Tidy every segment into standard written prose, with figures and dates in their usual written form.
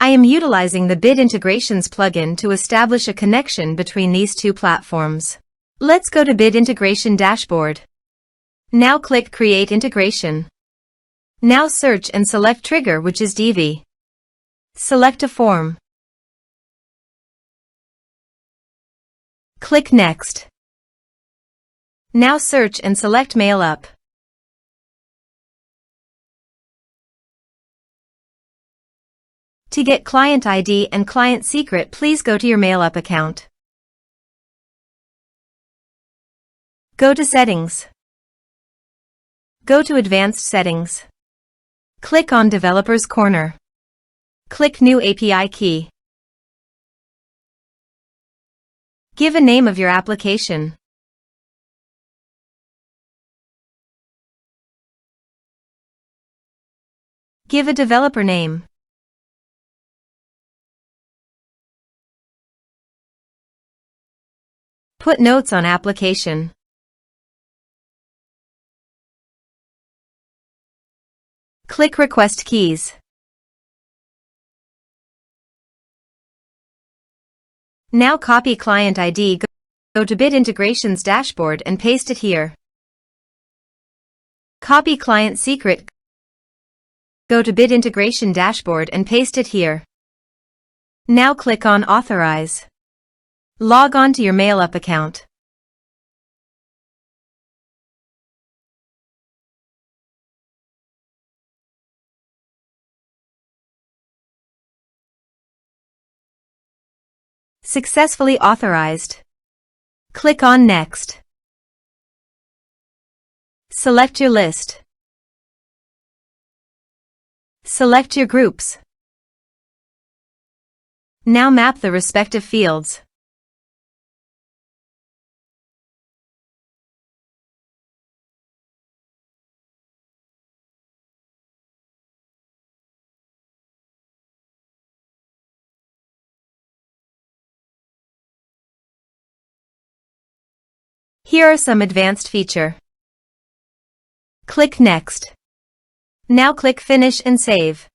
I am utilizing the Bit Integrations plugin to establish a connection between these two platforms. Let's go to Bit Integration Dashboard. Now click Create Integration. Now search and select Trigger, which is Divi. Select a form. Click Next. Now search and select Mailup. To get client ID and client secret, please go to your Mailup account. Go to Settings. Go to Advanced Settings. Click on Developers Corner. Click New API Key. Give a name of your application. Give a developer name. Put notes on application. Click Request Keys. Now copy client ID, go to Bit Integrations Dashboard and paste it here. Copy client secret, go to Bit Integration Dashboard and paste it here. Now click on Authorize. Log on to your Mailup account. Successfully authorized. Click on Next. Select your list. Select your groups. Now map the respective fields. Here are some advanced features. Click Next. Now click Finish and Save.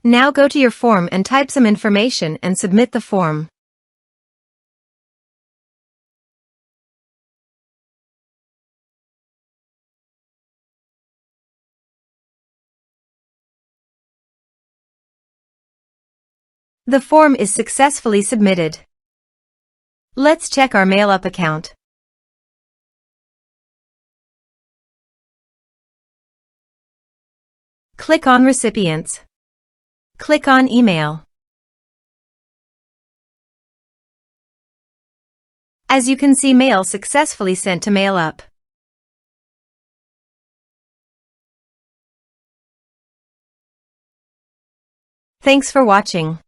Now go to your form and type some information and submit the form. The form is successfully submitted. Let's check our Mailup account. Click on Recipients. Click on Email. As you can see, mail successfully sent to Mailup. Thanks for watching.